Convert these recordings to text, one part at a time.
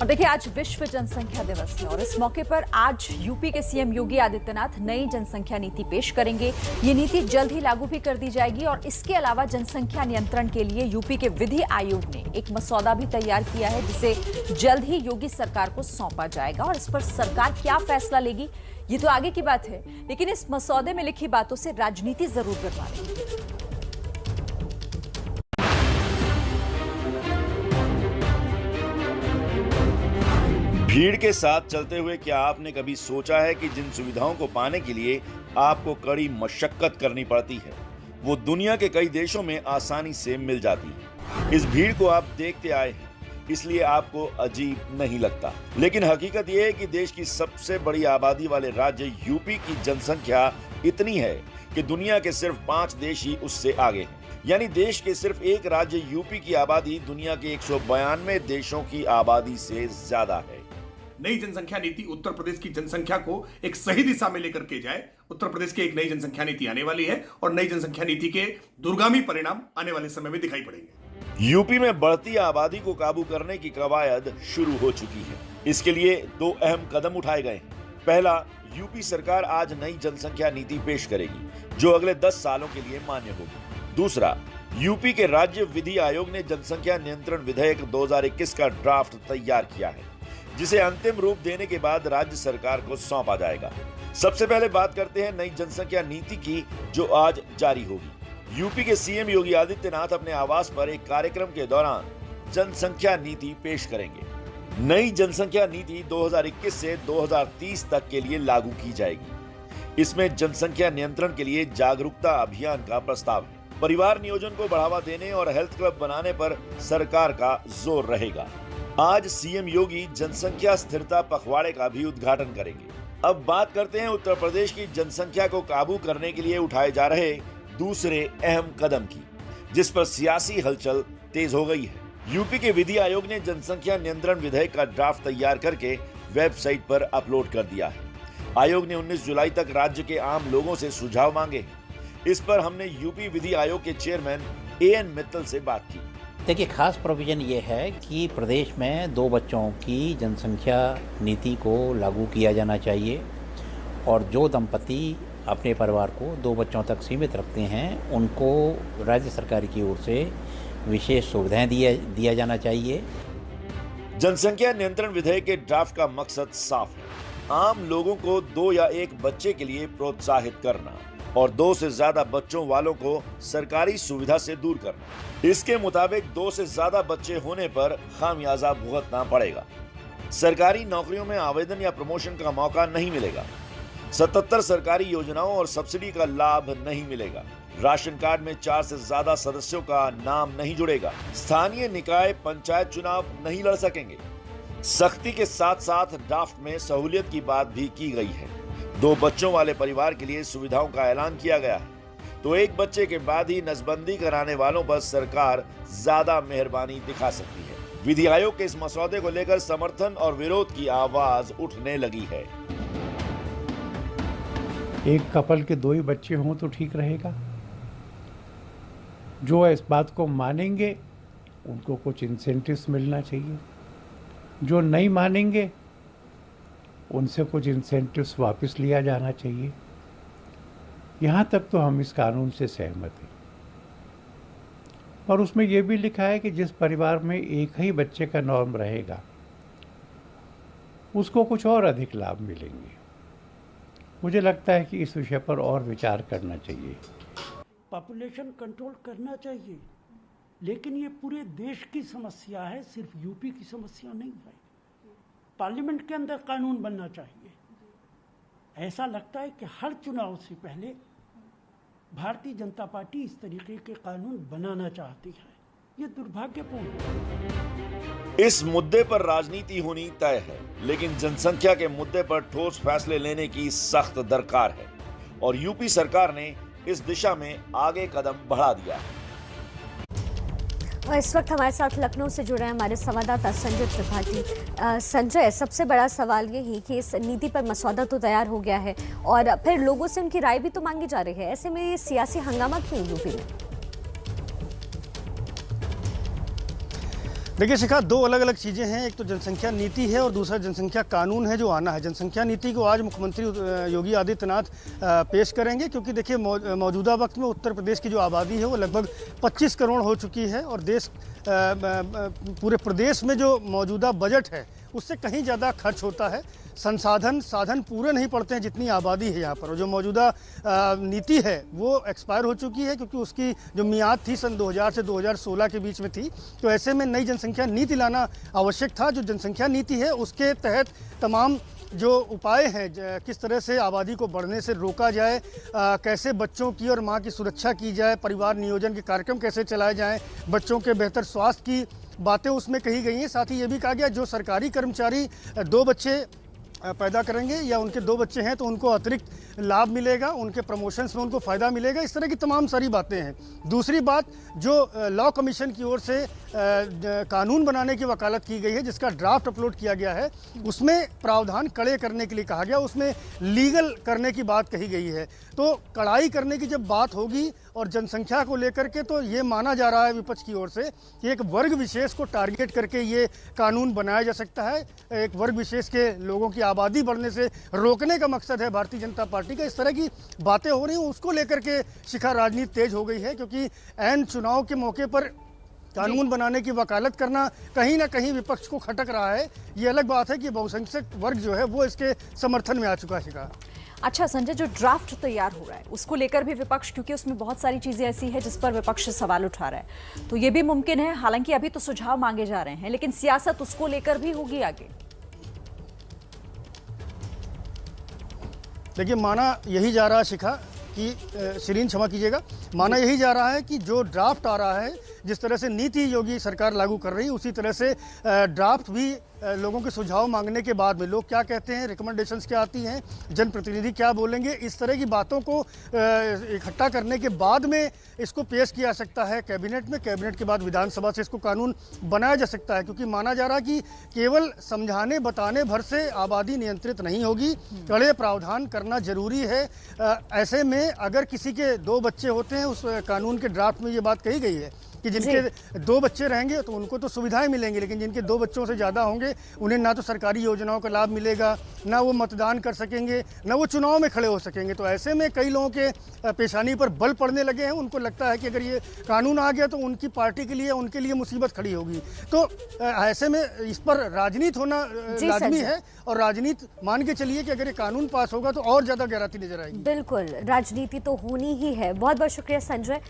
और देखिए, आज विश्व जनसंख्या दिवस है और इस मौके पर आज यूपी के सीएम योगी आदित्यनाथ नई जनसंख्या नीति पेश करेंगे। ये नीति जल्द ही लागू भी कर दी जाएगी और इसके अलावा जनसंख्या नियंत्रण के लिए यूपी के विधि आयोग ने एक मसौदा भी तैयार किया है, जिसे जल्द ही योगी सरकार को सौंपा जाएगा। और इस पर सरकार क्या फैसला लेगी, ये तो आगे की बात है, लेकिन इस मसौदे में लिखी बातों से राजनीति जरूर गरमा रही है। भीड़ के साथ चलते हुए क्या आपने कभी सोचा है कि जिन सुविधाओं को पाने के लिए आपको कड़ी मशक्कत करनी पड़ती है, वो दुनिया के कई देशों में आसानी से मिल जाती है। इस भीड़ को आप देखते आए हैं, इसलिए आपको अजीब नहीं लगता। लेकिन हकीकत यह है कि देश की सबसे बड़ी आबादी वाले राज्य यूपी की जनसंख्या इतनी है कि दुनिया के सिर्फ 5 देश ही उससे आगे हैं। यानी देश के सिर्फ एक राज्य यूपी की आबादी दुनिया के 192 देशों की आबादी से ज्यादा है। नई जनसंख्या नीति उत्तर प्रदेश की जनसंख्या को एक सही दिशा में लेकर के जाए। उत्तर प्रदेश की एक नई जनसंख्या नीति आने वाली है और नई जनसंख्या नीति के दूरगामी परिणाम आने वाले समय में दिखाई पड़ेंगे। यूपी में बढ़ती आबादी को काबू करने की कवायद शुरू हो चुकी है। इसके लिए 2 अहम कदम उठाए गए हैं। पहला, यूपी सरकार आज नई जनसंख्या नीति पेश करेगी, जो अगले 10 सालों के लिए मान्य होगी। दूसरा, यूपी के राज्य विधि आयोग ने जनसंख्या नियंत्रण विधेयक 2021 का ड्राफ्ट तैयार किया है, जिसे अंतिम रूप देने के बाद राज्य सरकार को सौंपा जाएगा। सबसे पहले बात करते हैं नई जनसंख्या नीति की, जो आज जारी होगी। यूपी के सीएम योगी आदित्यनाथ अपने आवास पर एक कार्यक्रम के दौरान जनसंख्या नीति पेश करेंगे। नई जनसंख्या नीति 2021 से 2030 तक के लिए लागू की जाएगी। इसमें जनसंख्या नियंत्रण के लिए जागरूकता अभियान का प्रस्ताव है। परिवार नियोजन को बढ़ावा देने और हेल्थ क्लब बनाने पर सरकार का जोर रहेगा। आज सीएम योगी जनसंख्या स्थिरता पखवाड़े का भी उद्घाटन करेंगे। अब बात करते हैं उत्तर प्रदेश की जनसंख्या को काबू करने के लिए उठाए जा रहे दूसरे अहम कदम की, जिस पर सियासी हलचल तेज हो गई है। यूपी के विधि आयोग ने जनसंख्या नियंत्रण विधेयक का ड्राफ्ट तैयार करके वेबसाइट पर अपलोड कर दिया है। आयोग ने 19 जुलाई तक राज्य के आम लोगों से सुझाव मांगे। इस पर हमने यूपी विधि आयोग के चेयरमैन एएन मित्तल से बात की। देखिए, खास प्रोविज़न ये है कि प्रदेश में 2 बच्चों की जनसंख्या नीति को लागू किया जाना चाहिए और जो दंपति अपने परिवार को 2 बच्चों तक सीमित रखते हैं, उनको राज्य सरकार की ओर से विशेष सुविधाएं दिया जाना चाहिए। जनसंख्या नियंत्रण विधेयक के ड्राफ्ट का मकसद साफ है, आम लोगों को 2 या 1 बच्चे के लिए प्रोत्साहित करना और 2 से ज्यादा बच्चों वालों को सरकारी सुविधा से दूर करना। इसके मुताबिक 2 से ज्यादा बच्चे होने पर खामियाजा भुगतना पड़ेगा। सरकारी नौकरियों में आवेदन या प्रमोशन का मौका नहीं मिलेगा। 77 सरकारी योजनाओं और सब्सिडी का लाभ नहीं मिलेगा। राशन कार्ड में 4 से ज्यादा सदस्यों का नाम नहीं जुड़ेगा। स्थानीय निकाय पंचायत चुनाव नहीं लड़ सकेंगे। सख्ती के साथ साथ ड्राफ्ट में सहूलियत की बात भी की गई है। 2 बच्चों वाले परिवार के लिए सुविधाओं का ऐलान किया गया है, तो 1 बच्चे के बाद ही नसबंदी कराने वालों पर सरकार ज्यादा मेहरबानी दिखा सकती है। विधि आयोग के इस मसौदे को लेकर समर्थन और विरोध की आवाज उठने लगी है। एक कपल के 2 ही बच्चे हों तो ठीक रहेगा। जो इस बात को मानेंगे उनको कुछ इंसेंटिव्स मिलना चाहिए, जो नहीं मानेंगे उनसे कुछ इंसेंटिव्स वापस लिया जाना चाहिए। यहाँ तक तो हम इस कानून से सहमत हैं। और उसमें यह भी लिखा है कि जिस परिवार में एक ही बच्चे का नॉर्म रहेगा उसको कुछ और अधिक लाभ मिलेंगे। मुझे लगता है कि इस विषय पर और विचार करना चाहिए। पॉपुलेशन कंट्रोल करना चाहिए, लेकिन ये पूरे देश की समस्या है, सिर्फ यूपी की समस्या नहीं है। पार्लियामेंट के अंदर कानून बनना चाहिए। ऐसा लगता है कि हर चुनाव से पहले भारतीय जनता पार्टी इस तरीके के कानून बनाना चाहती है। ये दुर्भाग्यपूर्ण है। इस मुद्दे पर राजनीति होनी तय है, लेकिन जनसंख्या के मुद्दे पर ठोस फैसले लेने की सख्त दरकार है और यूपी सरकार ने इस दिशा में आगे कदम बढ़ा दिया है। और इस वक्त हमारे साथ लखनऊ से जुड़े हैं हमारे संवाददाता संजय त्रिपाठी। संजय, सबसे बड़ा सवाल यही कि इस नीति पर मसौदा तो तैयार हो गया है और फिर लोगों से उनकी राय भी तो मांगी जा रही है। ऐसे में ये सियासी हंगामा क्यों यूपी में? देखिए शिखा, दो अलग अलग चीज़ें हैं। एक तो जनसंख्या नीति है और दूसरा जनसंख्या कानून है जो आना है। जनसंख्या नीति को आज मुख्यमंत्री योगी आदित्यनाथ पेश करेंगे, क्योंकि देखिए मौजूदा वक्त में उत्तर प्रदेश की जो आबादी है वो लगभग 25 करोड़ हो चुकी है और पूरे प्रदेश में जो मौजूदा बजट है उससे कहीं ज़्यादा खर्च होता है। साधन पूरे नहीं पड़ते हैं जितनी आबादी है यहाँ पर। और जो मौजूदा नीति है वो एक्सपायर हो चुकी है, क्योंकि उसकी जो मियाद थी सन 2000 से 2016 के बीच में थी। तो ऐसे में नई जनसंख्या नीति लाना आवश्यक था। जो जनसंख्या नीति है उसके तहत तमाम जो उपाय हैं, किस तरह से आबादी को बढ़ने से रोका जाए, कैसे बच्चों की और माँ की सुरक्षा की जाए, परिवार नियोजन के कार्यक्रम कैसे चलाए जाएं, बच्चों के बेहतर स्वास्थ्य की बातें उसमें कही गई हैं। साथ ही ये भी कहा गया जो सरकारी कर्मचारी 2 बच्चे पैदा करेंगे या उनके 2 बच्चे हैं तो उनको अतिरिक्त लाभ मिलेगा, उनके प्रमोशंस में उनको फ़ायदा मिलेगा। इस तरह की तमाम सारी बातें हैं। दूसरी बात, जो लॉ कमीशन की ओर से कानून बनाने की वकालत की गई है, जिसका ड्राफ्ट अपलोड किया गया है, उसमें प्रावधान कड़े करने के लिए कहा गया, उसमें लीगल करने की बात कही गई है। तो कड़ाई करने की जब बात होगी और जनसंख्या को लेकर के, तो ये माना जा रहा है विपक्ष की ओर से कि एक वर्ग विशेष को टारगेट करके ये कानून बनाया जा सकता है। एक वर्ग विशेष के लोगों की आबादी बढ़ने से रोकने का मकसद है भारतीय जनता पार्टी का। इस तरह की बातें हो रही हैं, उसको लेकर के शिखा राजनीति तेज हो गई है, क्योंकि ऐन चुनाव के मौके पर कानून बनाने की वकालत करना कहीं ना कहीं विपक्ष को खटक रहा है। ये अलग बात है कि बहुसंख्यक वर्ग जो है वो इसके समर्थन में आ चुका है। शिखा, अच्छा संजय, जो ड्राफ्ट तैयार हो रहा है उसको लेकर भी विपक्ष, क्योंकि उसमें बहुत सारी चीजें ऐसी है जिस पर विपक्ष सवाल उठा रहा है, तो ये भी मुमकिन है, हालांकि अभी तो सुझाव मांगे जा रहे हैं, लेकिन सियासत उसको लेकर भी होगी आगे। देखिए, माना यही जा रहा है शिखा कि शिरीन क्षमा कीजिएगा, माना यही जा रहा है कि जो ड्राफ्ट आ रहा है, जिस तरह से नीति योगी सरकार लागू कर रही है, उसी तरह से ड्राफ्ट भी लोगों के सुझाव मांगने के बाद में लोग क्या कहते हैं, रिकमेंडेशंस क्या आती हैं, जनप्रतिनिधि क्या बोलेंगे, इस तरह की बातों को इकट्ठा करने के बाद में इसको पेश किया जा सकता है कैबिनेट में। कैबिनेट के बाद विधानसभा से इसको कानून बनाया जा सकता है, क्योंकि माना जा रहा है कि केवल समझाने बताने भर से आबादी नियंत्रित नहीं होगी, कड़े प्रावधान करना जरूरी है। ऐसे में अगर किसी के 2 बच्चे होते हैं, उस कानून के ड्राफ्ट में ये बात कही गई है कि जिनके 2 बच्चे रहेंगे तो उनको तो सुविधाएं मिलेंगी, लेकिन जिनके 2 बच्चों से ज़्यादा होंगे उन्हें ना तो सरकारी योजनाओं का लाभ मिलेगा, ना वो मतदान कर सकेंगे, ना वो चुनाव में खड़े हो सकेंगे। तो ऐसे में कई लोगों के पेशानी पर बल पड़ने लगे हैं। उनको लगता है कि अगर ये कानून आ गया तो उनकी पार्टी के लिए, उनके लिए मुसीबत खड़ी होगी। तो ऐसे में इस पर राजनीति होना लाजमी है, और राजनीति मान के चलिए कि अगर ये कानून पास होगा तो और ज़्यादा गहराती नजर आएगी। बिल्कुल, राजनीति तो होनी ही है। बहुत बहुत शुक्रिया संजय।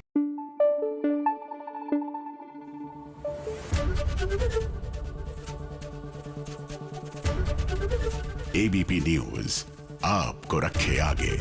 एबीपी न्यूज आपको रखे आगे।